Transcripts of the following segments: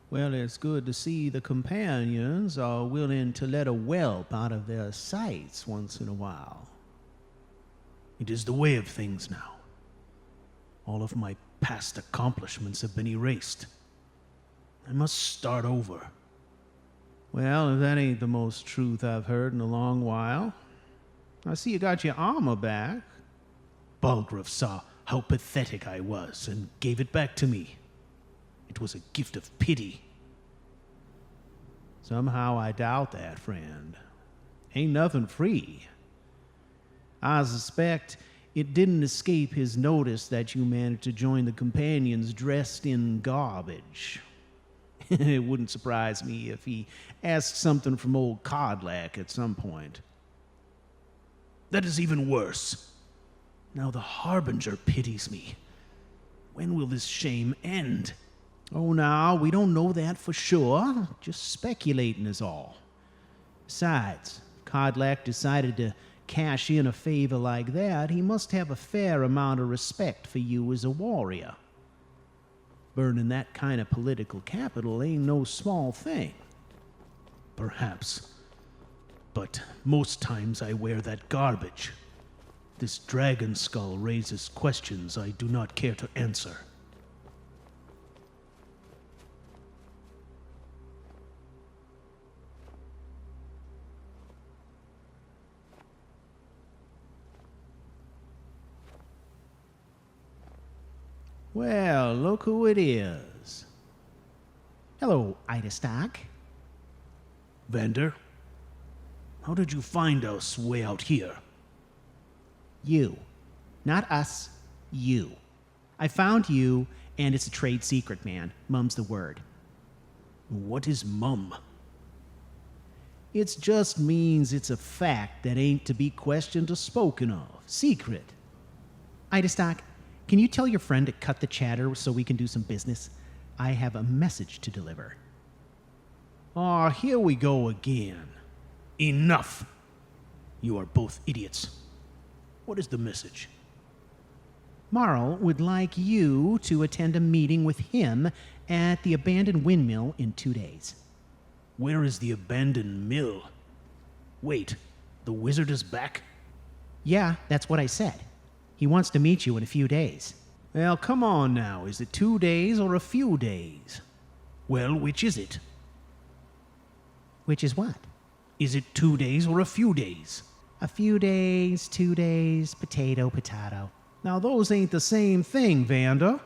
Well, it's good to see the companions are willing to let a whelp out of their sights once in a while. It is the way of things now. All of my past accomplishments have been erased. I must start over. Well, if that ain't the most truth I've heard in a long while. I see you got your armor back. Balgruuf saw how pathetic I was and gave it back to me. It was a gift of pity. Somehow I doubt that, friend. Ain't nothing free. I suspect it didn't escape his notice that you managed to join the companions dressed in garbage. It wouldn't surprise me if he asked something from old Codlack at some point. That is even worse. Now the Harbinger pities me. When will this shame end? Oh, now, we don't know that for sure. Just speculating is all. Besides, Codlack decided to cash in a favor like that. He must have a fair amount of respect for you as a warrior. Burning that kind of political capital ain't no small thing. Perhaps. But most times I wear that garbage. This dragon skull raises questions I do not care to answer. Well, look who it is. Hello, Eithrius. Vander? How did you find us way out here? You. Not us. You. I found you, and it's a trade secret, man. Mum's the word. What is mum? It just means it's a fact that ain't to be questioned or spoken of. Secret. Eithrius, can you tell your friend to cut the chatter so we can do some business? I have a message to deliver. Ah, here we go again. Enough! You are both idiots. What is the message? Marl would like you to attend a meeting with him at the abandoned windmill in 2 days. Where is the abandoned mill? Wait, the wizard is back? Yeah, that's what I said. He wants to meet you in a few days. Well, come on now. Is it 2 days or a few days? Well, which is it? Which is what? Is it 2 days or a few days? A few days, 2 days, potato, potato. Now, those ain't the same thing, Vander.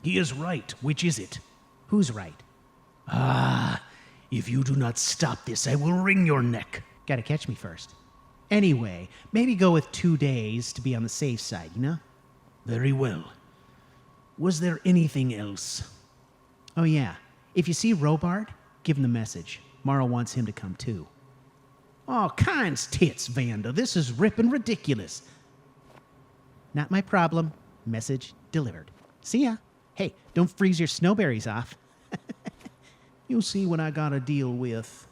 He is right. Which is it? Who's right? Ah, if you do not stop this, I will wring your neck. Gotta catch me first. Anyway, maybe go with 2 days to be on the safe side, you know? Very well. Was there anything else? Oh yeah, if you see Robard, give him the message. Marl wants him to come too. Oh, kind's tits, Vander. This is ripping ridiculous. Not my problem. Message delivered. See ya. Hey, don't freeze your snowberries off. You'll see what I gotta deal with.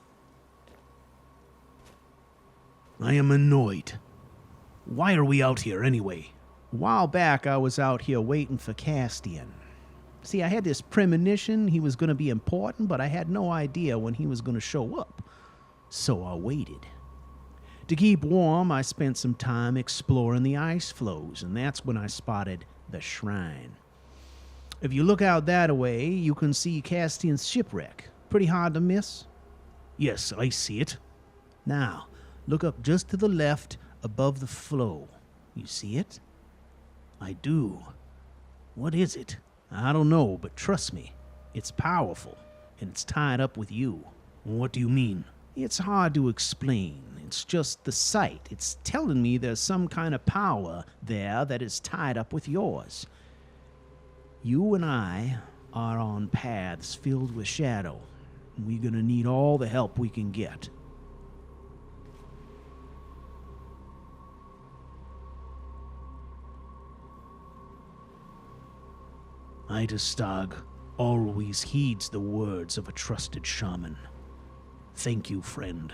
I am annoyed. Why are we out here anyway? A while back, I was out here waiting for Castian. See, I had this premonition he was going to be important, but I had no idea when he was going to show up. So I waited. To keep warm, I spent some time exploring the ice floes, and that's when I spotted the shrine. If you look out that way, you can see Castian's shipwreck. Pretty hard to miss. Yes, I see it. Now, look up just to the left above the flow. You see it? I do. What is it? I don't know, but trust me, it's powerful, and it's tied up with you. What do you mean? It's hard to explain. It's just the sight. It's telling me there's some kind of power there that is tied up with yours. You and I are on paths filled with shadow. We're gonna need all the help we can get. Eithrius always heeds the words of a trusted shaman. Thank you, friend.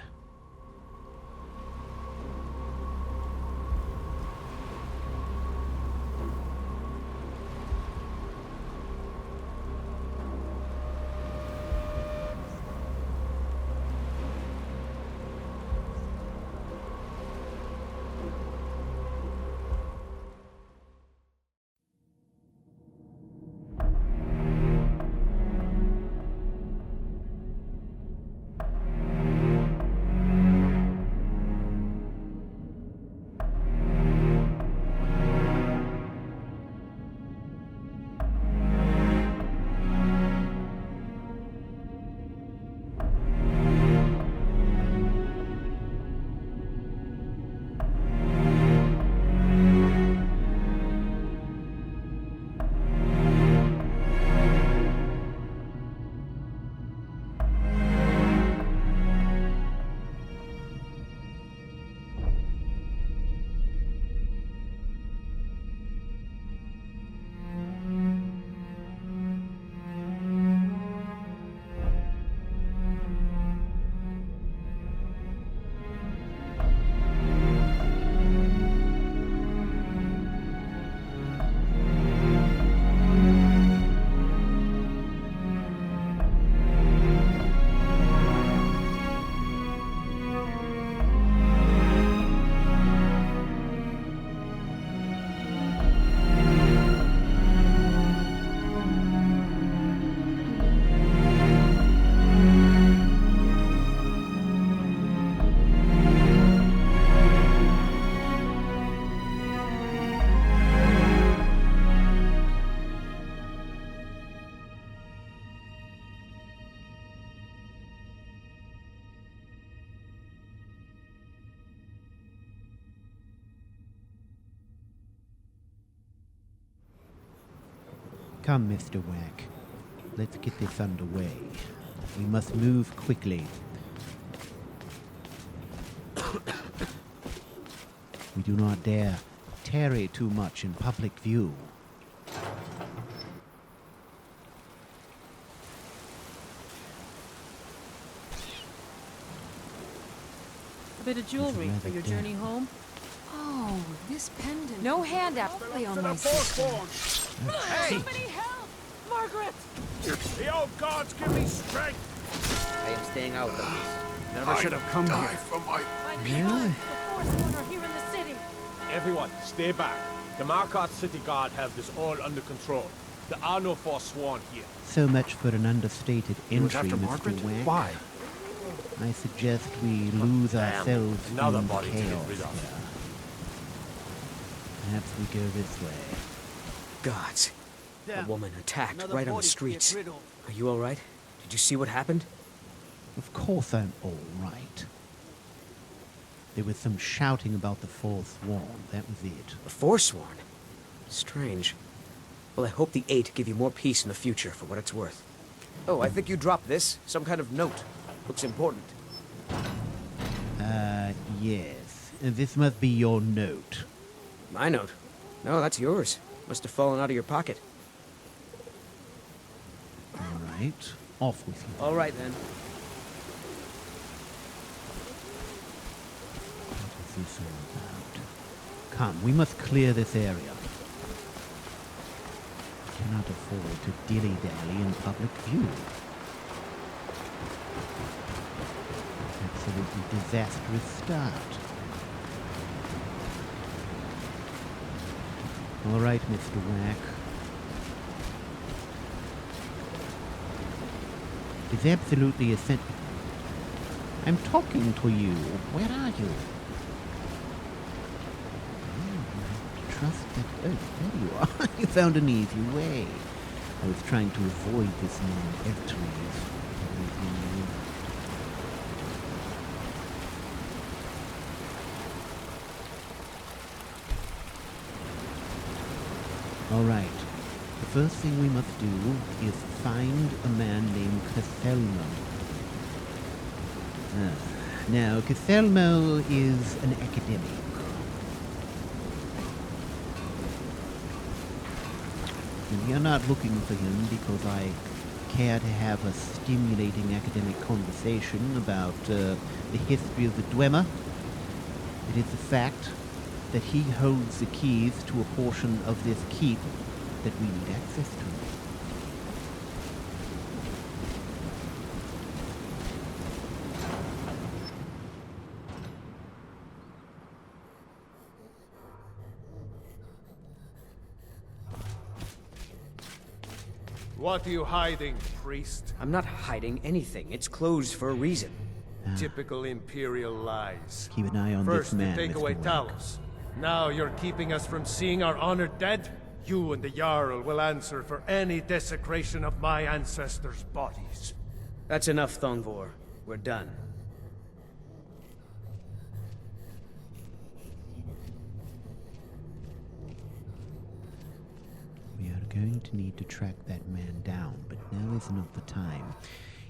Come, Mr. Wack. Let's get this underway. We must move quickly. We do not dare tarry too much in public view. A bit of jewelry rather for your dim. journey home. Oh, this pendant. No handout. Play on my sister. Hey! Somebody help! Margaret! The old gods give me strength! I am staying out of this. Never should have come here. My God! The Force are here in the city. Everyone, stay back. The Markarth city guard have this all under control. There are no Forsworn here. So much for an understated entry, Mr. Wack. Why? I suggest we lose ourselves Another in the body to get chaos rid of. here. Perhaps we go this way. Gods. A woman attacked right on the streets. Are you alright? Did you see what happened? Of course I'm all right. There was some shouting about the Forsworn. That was it. A Forsworn? Strange. Well, I hope the Eight give you more peace in the future for what it's worth. Oh, I think you dropped this. Some kind of note. Looks important. Yes. This must be your note. My note? No, that's yours. Must have fallen out of your pocket. All right. Off with you. All right, then. What is this all about? Come, we must clear this area. We cannot afford to dilly-dally in public view. Absolutely disastrous start. All right, Mr. Wack. It's absolutely essential. I'm talking to you. Where are you? Trust that. Oh, there you are. You found an easy way. I was trying to avoid this man, Aetherius. All right. The first thing we must do is find a man named Cathelmo. Now, Cathelmo is an academic. We are not looking for him because I care to have a stimulating academic conversation about the history of the Dwemer. It is the fact that he holds the keys to a portion of this keep that we need access to. What are you hiding, priest? I'm not hiding anything. It's closed for a reason. Typical Imperial lies. Keep an eye on First this man, you take Mr. away Wack. Talos. Now you're keeping us from seeing our honored dead? You and the Jarl will answer for any desecration of my ancestors' bodies. That's enough, Thongvor. We're done. We are going to need to track that man down, but now is not the time.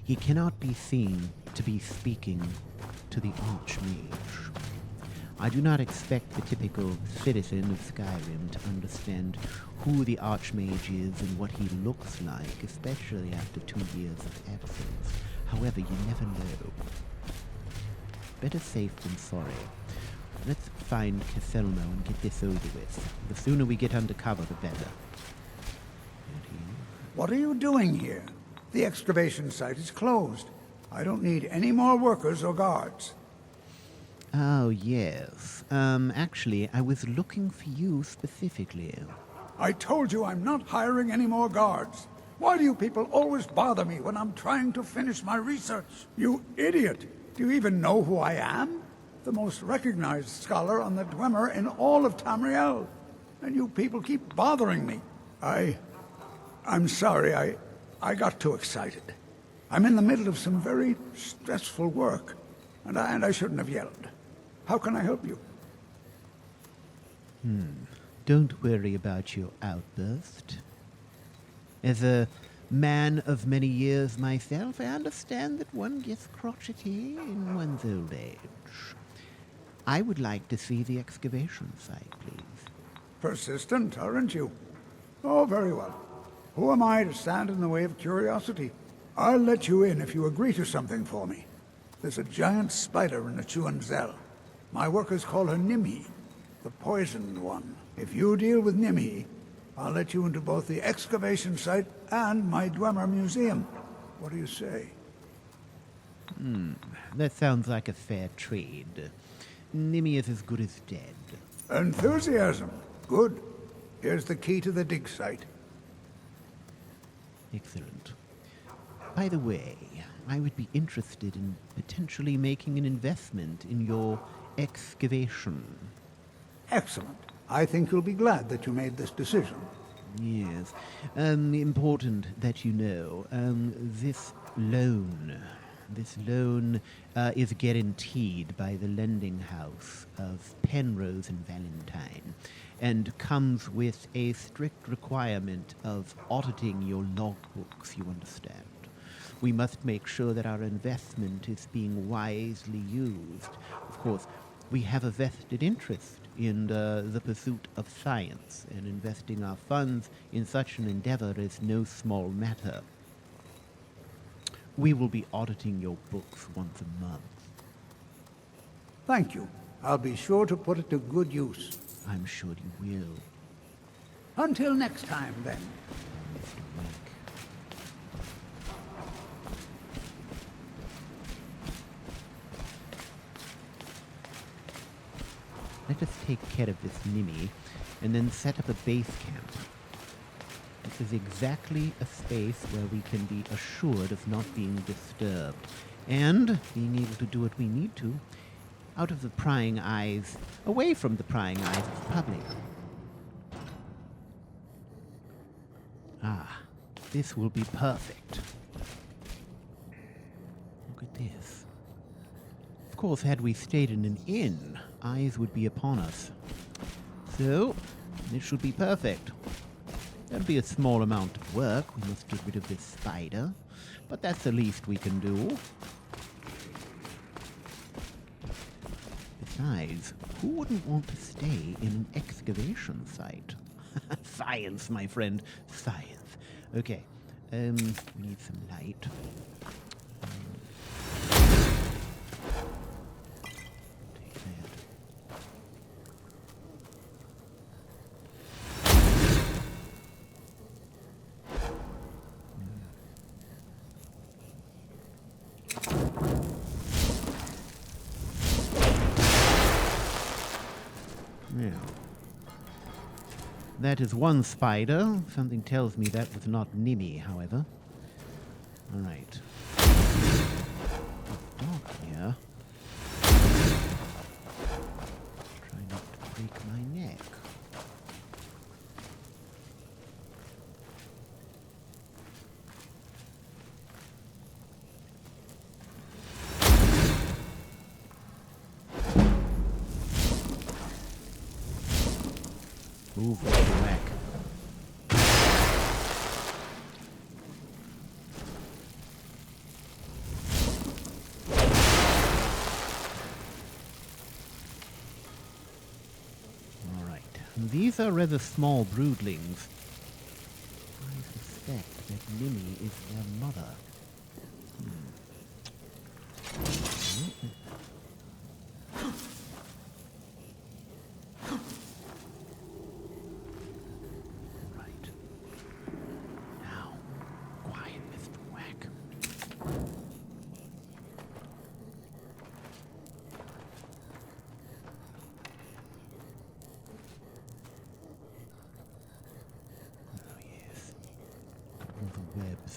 He cannot be seen to be speaking to the Archmage. I do not expect the typical citizen of Skyrim to understand who the Archmage is and what he looks like, especially after 2 years of absence. However, you never know. Better safe than sorry. Let's find Cathelmo and get this over with. The sooner we get undercover, the better. What are you doing here? The excavation site is closed. I don't need any more workers or guards. Oh, yes. Actually, I was looking for you specifically. I told you I'm not hiring any more guards. Why do you people always bother me when I'm trying to finish my research? You idiot! Do you even know who I am? The most recognized scholar on the Dwemer in all of Tamriel. And you people keep bothering me. I'm sorry, I got too excited. I'm in the middle of some very stressful work, and I shouldn't have yelled. How can I help you? Don't worry about your outburst. As a man of many years myself, I understand that one gets crotchety in one's old age. I would like to see the excavation site, please. Persistent, aren't you? Oh, very well. Who am I to stand in the way of curiosity? I'll let you in if you agree to something for me. There's a giant spider in the Chuanzel. My workers call her Nimhi, the poisoned one. If you deal with Nimhi, I'll let you into both the excavation site and my Dwemer Museum. What do you say? That sounds like a fair trade. Nimmy is as good as dead. Enthusiasm. Good. Here's the key to the dig site. Excellent. By the way, I would be interested in potentially making an investment in your excavation. Excellent. I think you'll be glad that you made this decision. Yes. Important that you know, this loan is guaranteed by the lending house of Penrose and Valentine, and comes with a strict requirement of auditing your logbooks, you understand. We must make sure that our investment is being wisely used. Of course, we have a vested interest in the pursuit of science, and investing our funds in such an endeavor is no small matter. We will be auditing your books once a month. Thank you. I'll be sure to put it to good use. I'm sure you will, Until next time, then. Mr. Wink. Let us take care of this Nimmy, and then set up a base camp. This is exactly a space where we can be assured of not being disturbed, and being able to do what we need to, out of the prying eyes, away from the prying eyes of the public. Ah, this will be perfect. Look at this. Of course, had we stayed in an inn, eyes would be upon us. So, this should be perfect. There'll be a small amount of work. We must get rid of this spider, but that's the least we can do. Besides, who wouldn't want to stay in an excavation site? Science, my friend, science. Okay, we need some light. Take that. Now, that is one spider. Something tells me that was not Nimmy, however. All right. It's dark here. Try not to break my neck. Ooh, whack. All right. These are rather small broodlings. I suspect that Nimmy is their mother. Right. Now, quiet, Mr. Whack. Oh, yes. All the webs.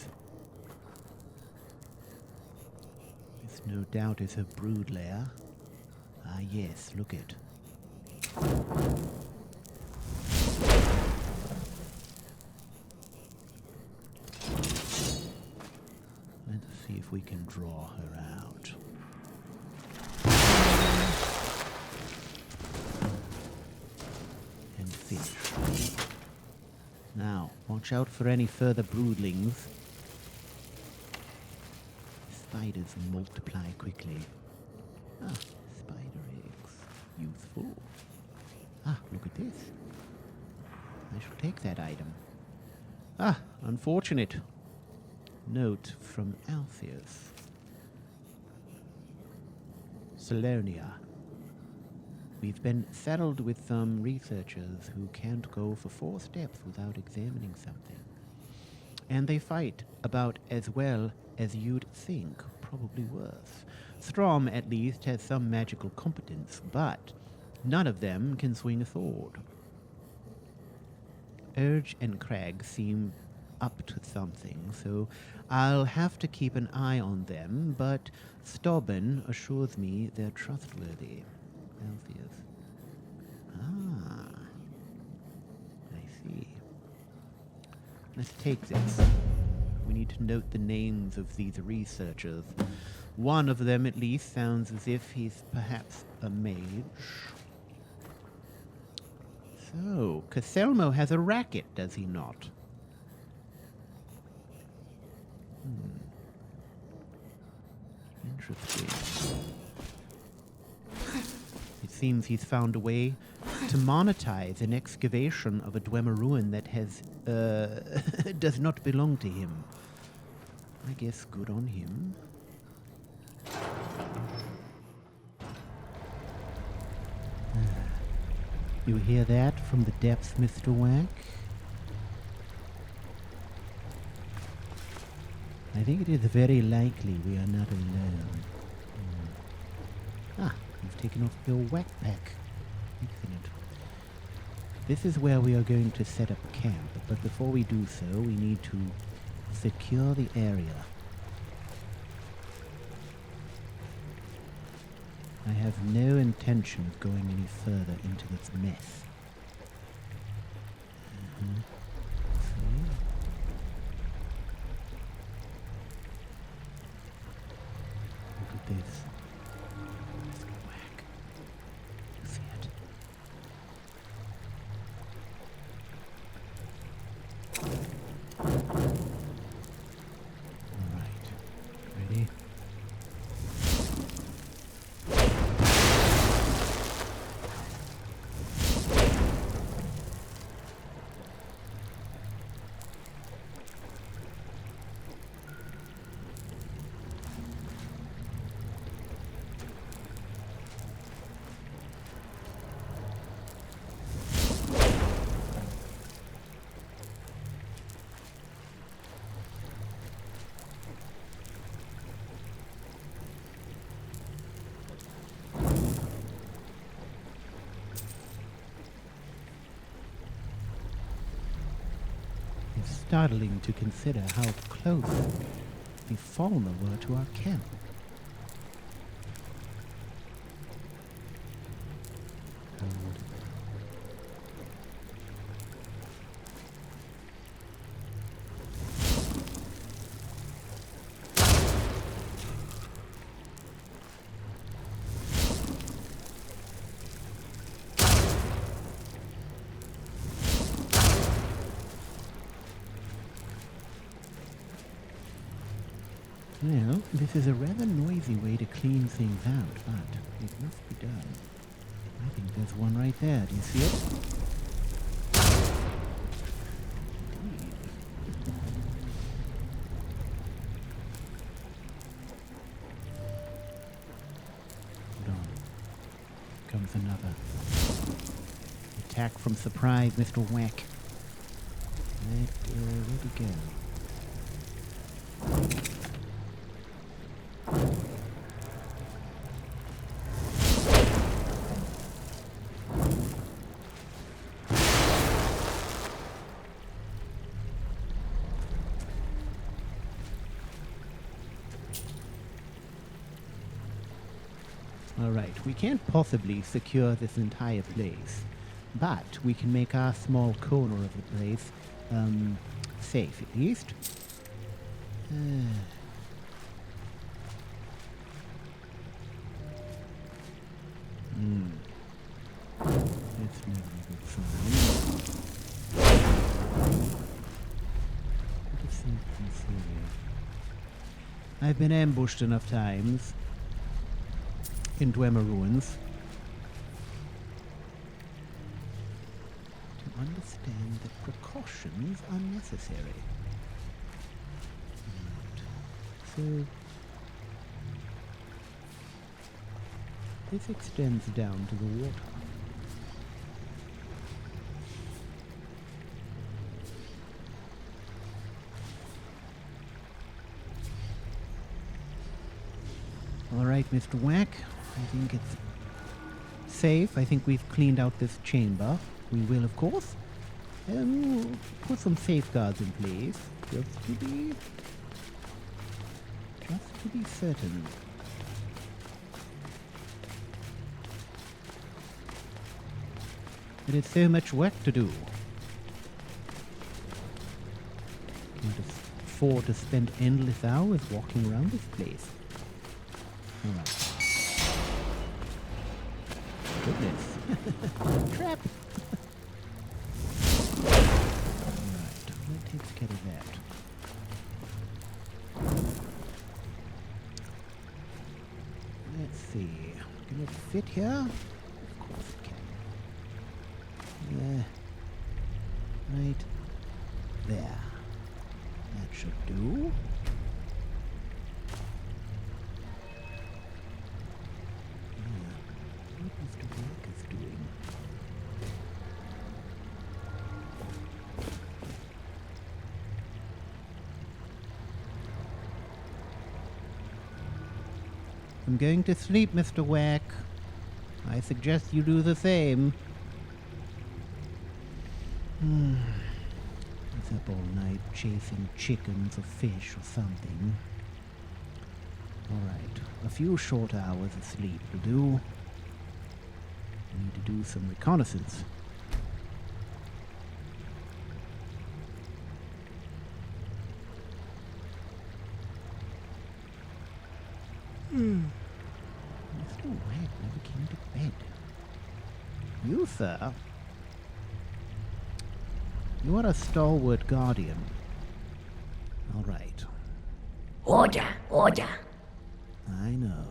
This no doubt is her brood lair. Ah, yes, look it. Let's see if we can draw her out. And finish. Now, watch out for any further broodlings. Spiders multiply quickly. Ah, spider eggs. Useful. Ah, look at this. I shall take that item. Ah, unfortunate. Note from Aetherius. Salonia. We've been saddled with some researchers who can't go for 4 steps without examining something. And they fight about as well as you'd think, probably worse. Strom, at least, has some magical competence, but none of them can swing a sword. Urge and Crag seem up to something, so I'll have to keep an eye on them, but Stobben assures me they're trustworthy. Aetherius. Ah, I see. Let's take this. We need to note the names of these researchers. One of them, at least, sounds as if he's perhaps a mage. So, Caselmo has a racket, does he not? Interesting. It seems he's found a way to monetize an excavation of a Dwemer ruin that has, does not belong to him. I guess good on him. You hear that from the depths, Mr. Wack? I think it is very likely we are not alone. Ah, you've taken off your whack pack. Excellent. This is where we are going to set up camp, but before we do so, we need to secure the area. I have no intention of going any further into this mess. See? Look at this. Mr. Whack. You see it? All right. Ready? It's startling to consider how close the Falmer were to our camp. Hold. Well, this is a rather noisy way to clean things out, but it must be done. I think there's one right there. Do you see it? Indeed. Hold on. Comes another. Attack from surprise, Mr. Whack. Where'd he go? Alright, we can't possibly secure this entire place, but we can make our small corner of the place, safe at least. That's never a good sign. I've been ambushed enough times in Dwemer ruins to understand that precautions are necessary. Right. So this extends down to the water. All right, Mr. Whack. I think it's safe. I think we've cleaned out this chamber. We will, of course, put some safeguards in place just to be certain. There is so much work to do. Can't afford to spend endless hours walking around this place. Alright. Goodness. Trap! Alright, that takes care of that. Let's see. Can it fit here? Of course it can. Yeah. Right there. That should do. I'm going to sleep, Mr. Whack. I suggest you do the same. He's up all night chasing chickens or fish or something. Alright, a few short hours of sleep will do. I need to do some reconnaissance. Mr. Whack never came to bed. You, sir? You are a stalwart guardian. All right. Order, order. I know.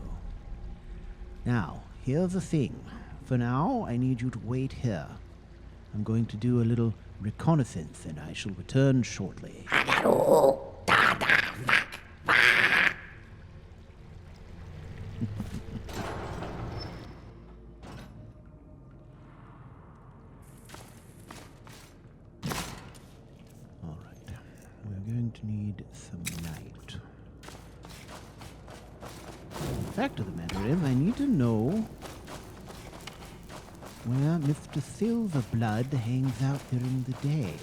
Now, here's the thing. For now, I need you to wait here. I'm going to do a little reconnaissance, and I shall return shortly. To need some night. The fact of the matter is, I need to know where Mr. Silverblood hangs out during the day.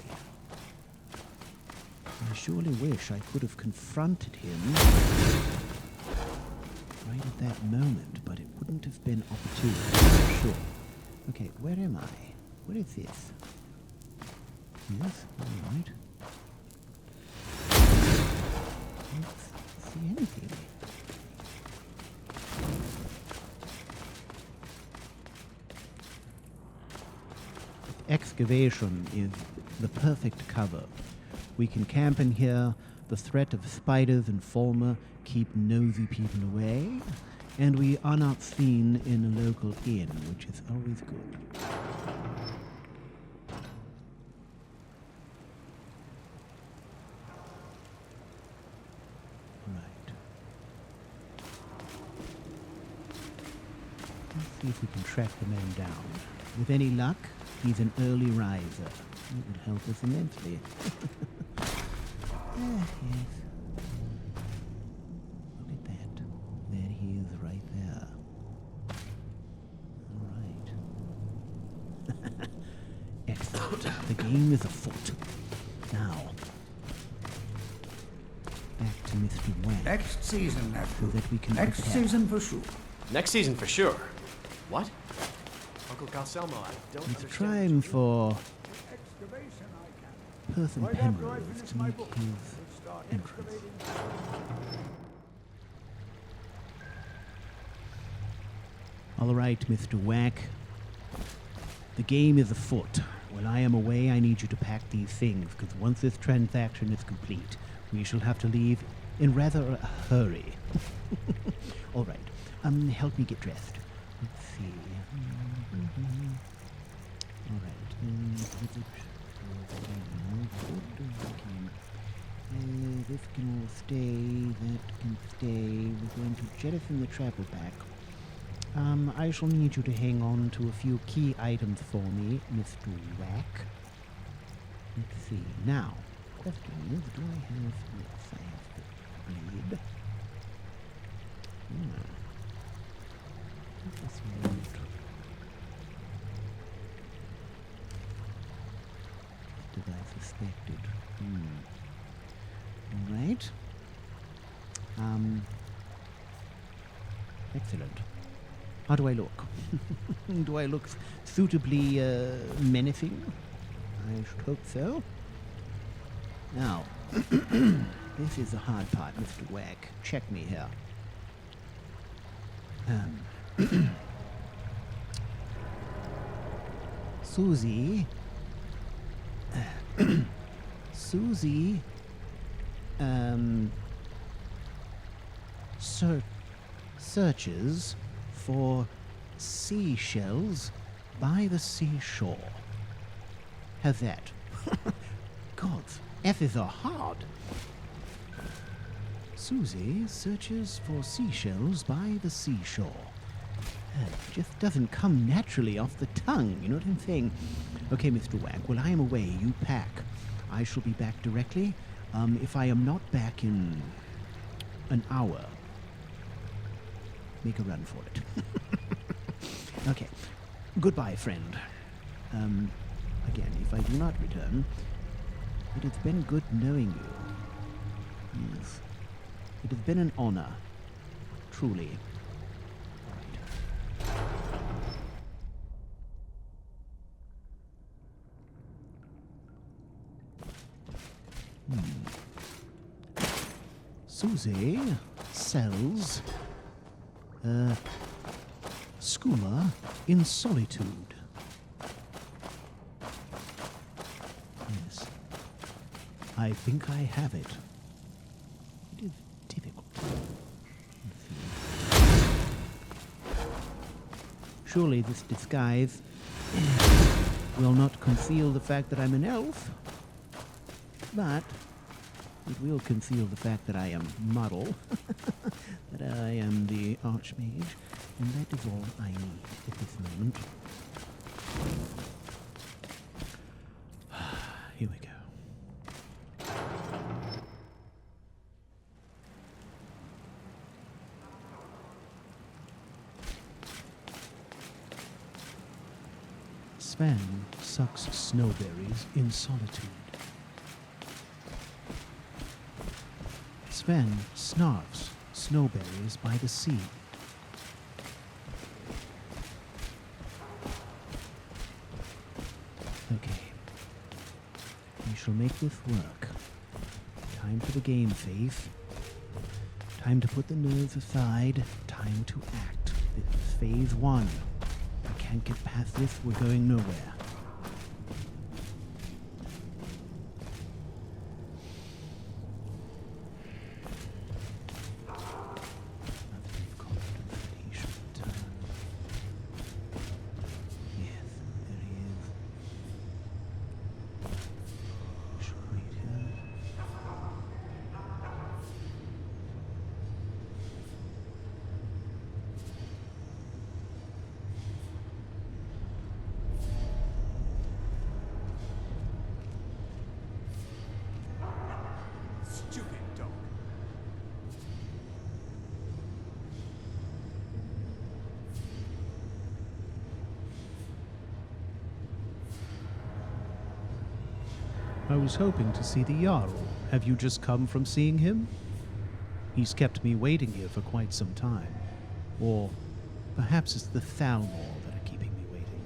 I surely wish I could have confronted him right at that moment, but it wouldn't have been opportune, for sure. Okay, where am I? What is this? Yes, all right. See anything. Excavation is the perfect cover. We can camp in here, the threat of spiders and fulmar keep nosy people away, and we are not seen in a local inn, which is always good. See if we can track the man down. With any luck, he's an early riser. It would help us immensely. Yes. Look at that. There he is right there. All right. Excellent. The game is afoot. Now, back to Mr. Wang. Next season, nephew. So that we can Next prepare. season for sure. Next season for sure. What? Uncle Calcelmo, I don't It's a understand. crime for Excavation I can. Purtham Right after I Penrose finish to my make book, his we'll start entrance. excavating. All right, Mr. Whack. The game is afoot. While I am away, I need you to pack these things, because once this transaction is complete, we shall have to leave in rather a hurry. All right. Help me get dressed. Let's see. All right. This can all stay. That can stay. We're going to jettison the travel pack. I shall need you to hang on to a few key items for me, Mr. Wack. Let's see. Now, question is, do I have... Yes, I have the blade. This won't... Did I suspect it? All right. Excellent. How do I look? Do I look suitably menacing? I should hope so. Now, this is the hard part, Mr. Wack. Check me here. Susie. Susie. Searches for seashells by the seashore. How's that? Gods, F's are hard. Susie searches for seashells by the seashore. It just doesn't come naturally off the tongue, you know what I'm saying? Okay, Mr. Wack, while I am away, you pack. I shall be back directly. If I am not back in an hour, make a run for it. Okay. Goodbye, friend. Again, if I do not return, it has been good knowing you. Yes. It has been an honor. Truly. Susie sells skooma in solitude. Yes. I think I have it. It is difficult. Surely this disguise will not conceal the fact that I'm an elf, but it will conceal the fact that I am model, that I am the Archmage, and that is all I need at this moment. Here we go. Sven sucks snowberries in solitude. Sven snarfs snowberries by the sea. Okay. We shall make this work. Time for the game, Faith. Time to put the nerves aside. Time to act. This is phase 1. I can't get past this. We're going nowhere. I was hoping to see the Jarl. Have you just come from seeing him? He's kept me waiting here for quite some time. Or perhaps it's the Thalmor that are keeping me waiting.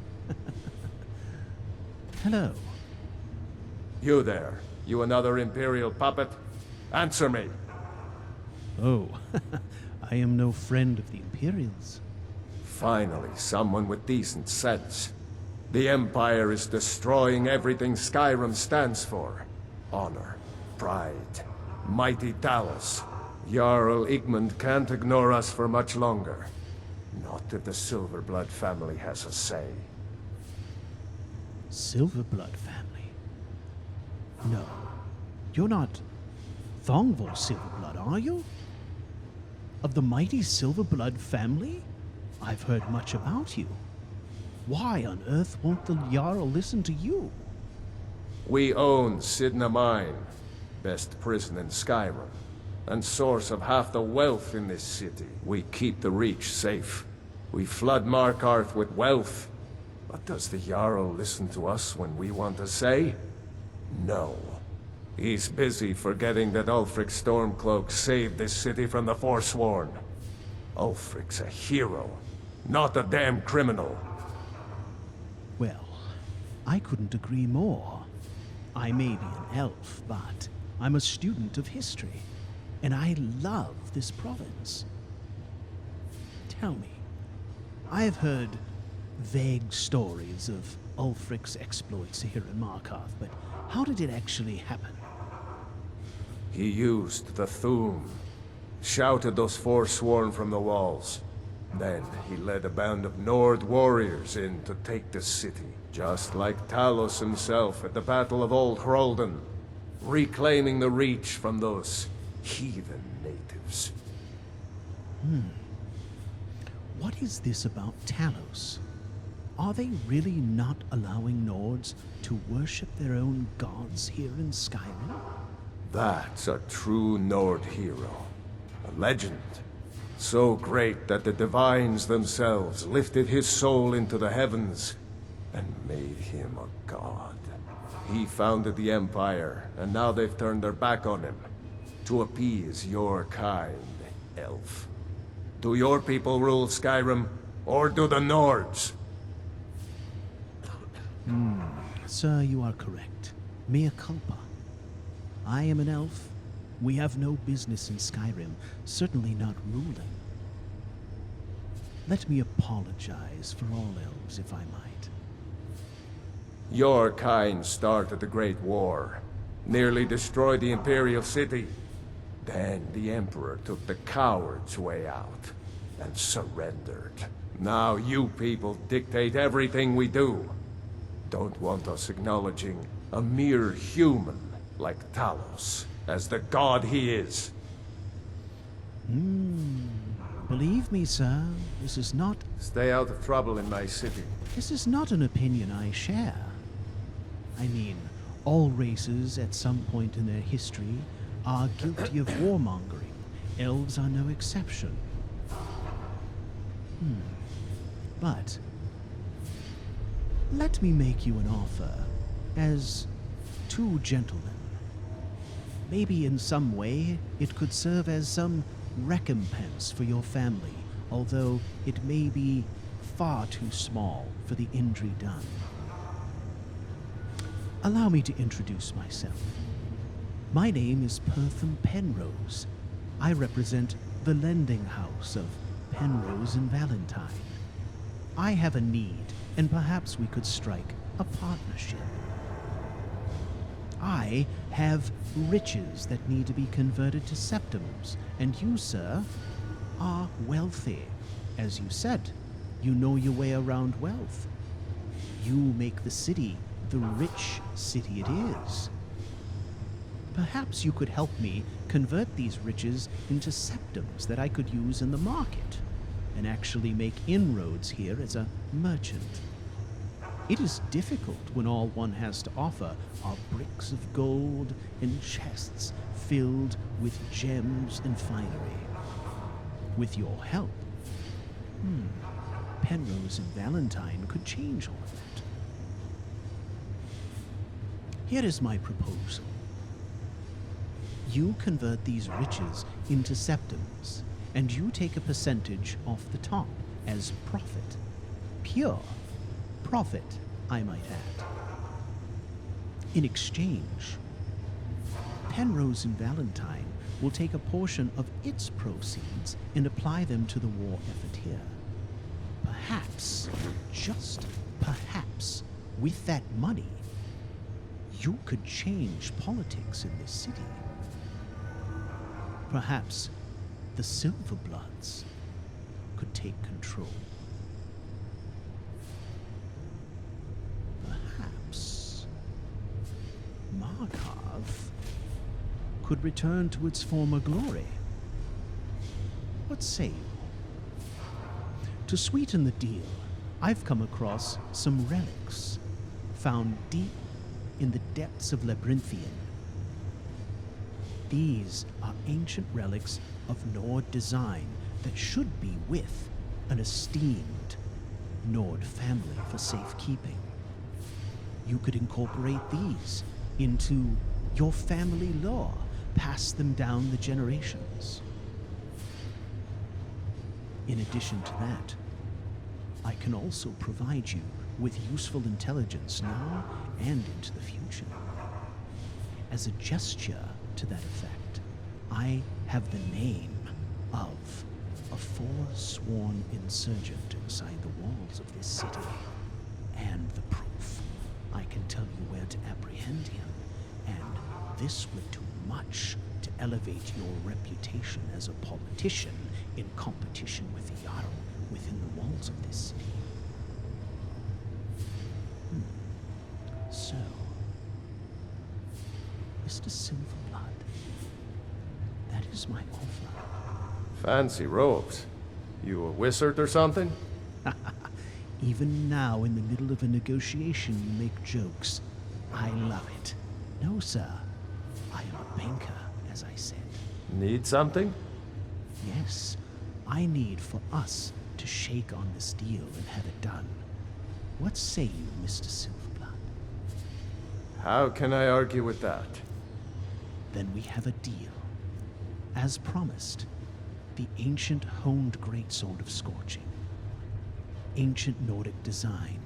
Hello. You there. You another Imperial puppet? Answer me. Oh, I am no friend of the Imperials. Finally, someone with decent sense. The Empire is destroying everything Skyrim stands for. Honor, pride, mighty Talos. Jarl Igmund can't ignore us for much longer. Not if the Silverblood family has a say. Silverblood family? No. You're not Thongvor Silverblood, are you? Of the mighty Silverblood family? I've heard much about you. Why on earth won't the Jarl listen to you? We own Sidna Mine, best prison in Skyrim, and source of half the wealth in this city. We keep the Reach safe. We flood Markarth with wealth. But does the Jarl listen to us when we want to say? No. He's busy forgetting that Ulfric Stormcloak saved this city from the Forsworn. Ulfric's a hero, not a damn criminal. Well, I couldn't agree more. I may be an elf, but I'm a student of history, and I love this province. Tell me, I've heard vague stories of Ulfric's exploits here in Markarth, but how did it actually happen? He used the Thu'um, shouted those Forsworn from the walls. Then he led a band of Nord warriors in to take the city, just like Talos himself at the Battle of Old Hroldan, reclaiming the Reach from those heathen natives. What is this about Talos? Are they really not allowing Nords to worship their own gods here in Skyrim? That's a true Nord hero. A legend. So great that the divines themselves lifted his soul into the heavens and made him a god. He founded the Empire, and now they've turned their back on him. To appease your kind, elf. Do your people rule Skyrim, or do the Nords? Sir, you are correct. Mea culpa. I am an elf. We have no business in Skyrim, certainly not ruling. Let me apologize for all elves, if I might. Your kind started the Great War, nearly destroyed the Imperial City. Then the Emperor took the coward's way out and surrendered. Now you people dictate everything we do. Don't want us acknowledging a mere human like Talos as the god he is. Believe me, sir, this is not Stay out of trouble in my city. an opinion I share. I mean, all races at some point in their history are guilty of warmongering. Elves are no exception. But let me make you an offer as two gentlemen. Maybe in some way it could serve as some recompense for your family, although it may be far too small for the injury done. Allow me to introduce myself. My name is Purtham Penrose. I represent the lending house of Penrose and Valentine. I have a need, and perhaps we could strike a partnership. I have riches that need to be converted to septums, and you, sir, are wealthy. As you said, you know your way around wealth. You make the city the rich city it is. Perhaps you could help me convert these riches into septums that I could use in the market, and actually make inroads here as a merchant. It is difficult when all one has to offer are bricks of gold and chests filled with gems and finery. With your help, Penrose and Valentine could change all of that. Here is my proposal. You convert these riches into septums, and you take a percentage off the top as profit. Pure profit, I might add. In exchange, Penrose and Valentine will take a portion of its proceeds and apply them to the war effort here. Perhaps, just perhaps, with that money, you could change politics in this city. Perhaps the Silverbloods could take control. Perhaps Markov could return to its former glory. What say you? To sweeten the deal, I've come across some relics found deep in the depths of Labyrinthian. These are ancient relics of Nord design that should be with an esteemed Nord family for safekeeping. You could incorporate these into your family lore, pass them down the generations. In addition to that, I can also provide you with useful intelligence now and into the future. As a gesture to that effect, I have the name of a forsworn insurgent inside the walls of this city, and the proof. I can tell you where to apprehend him, and this would do much to elevate your reputation as a politician in competition with the Jarl within the walls of this city. So, Mr. Silverblood, that is my offer. Fancy robes. You a wizard or something? Even now, in the middle of a negotiation, you make jokes. I love it. No, sir. I am a banker, as I said. Need something? Yes, I need for us to shake on this deal and have it done. What say you, Mr. Silverblood? How can I argue with that? Then we have a deal. As promised, the ancient honed greatsword of Scorching. Ancient Nordic design,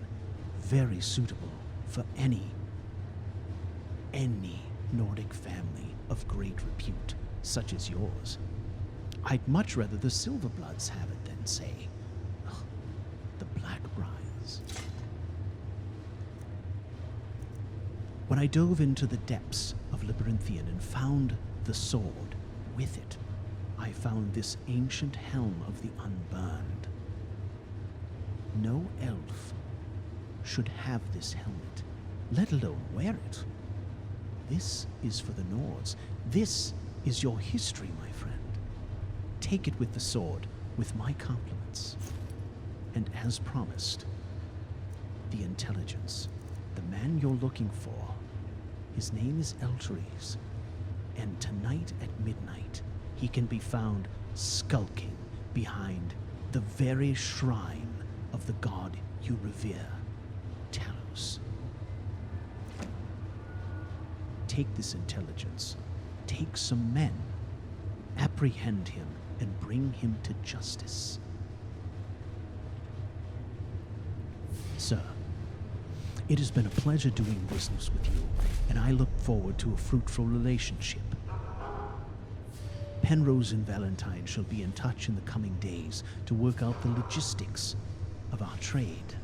very suitable for any Nordic family of great repute, such as yours. I'd much rather the Silverbloods have it than, say, the Blackbriars. When I dove into the depths of Labyrinthian and found the sword with it, I found this ancient helm of the Unburned. No elf should have this helmet, let alone wear it. This is for the Nords. This is your history, my friend. Take it with the sword, with my compliments. And as promised, the intelligence, the man you're looking for, his name is Aetherius, and tonight at midnight, he can be found skulking behind the very shrine of the god you revere, Talos. Take this intelligence, take some men, apprehend him, and bring him to justice. Sir, it has been a pleasure doing business with you, and I look forward to a fruitful relationship. Penrose and Valentine shall be in touch in the coming days to work out the logistics of our trade.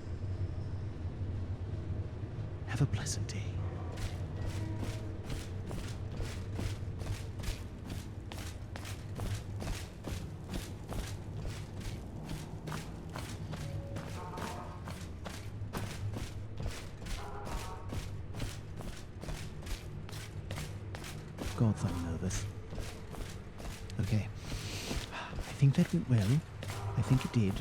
Have a pleasant day. God, I'm nervous. Okay. I think that went well. I think it did.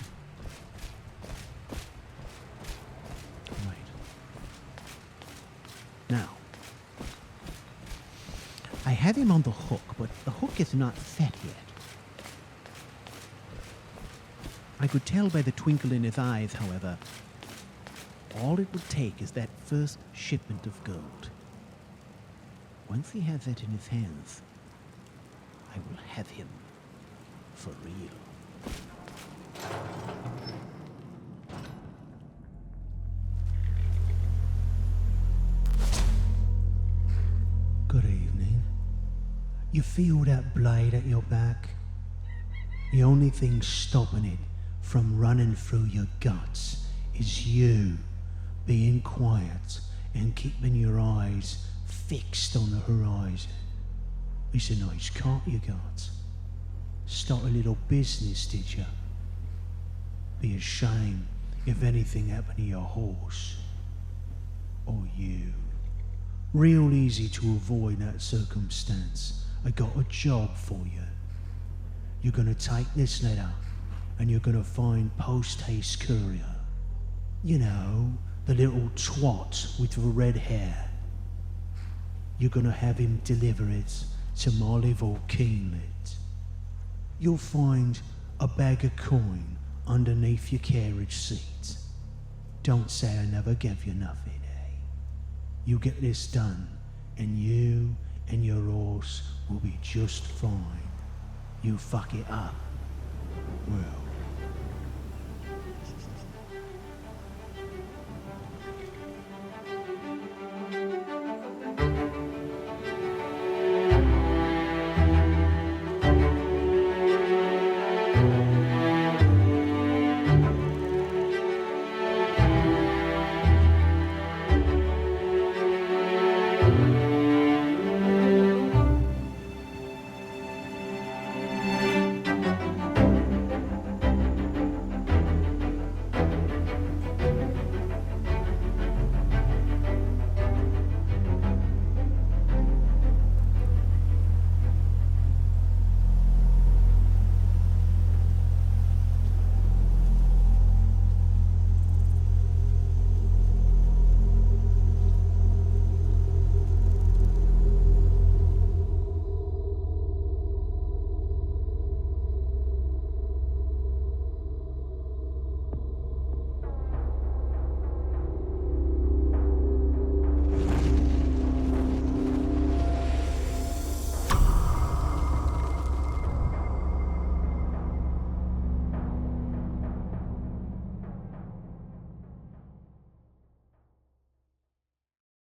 Right. Now, I have him on the hook, but the hook is not set yet. I could tell by the twinkle in his eyes, however, all it would take is that first shipment of gold. Once he has that in his hands, I will have him for real. Good evening. You feel that blade at your back? The only thing stopping it from running through your guts is you being quiet and keeping your eyes fixed on the horizon. It's a nice cut you got. Start a little business, did you? Be a shame if anything happened to your horse. Or you. Real easy to avoid that circumstance. I got a job for you. You're gonna take this letter and you're gonna find post-haste courier. You know, the little twat with the red hair. You're gonna have him deliver it to Marleyville Keenlit. You'll find a bag of coin underneath your carriage seat. Don't say I never gave you nothing, eh? You get this done, and you and your horse will be just fine. You fuck it up, well,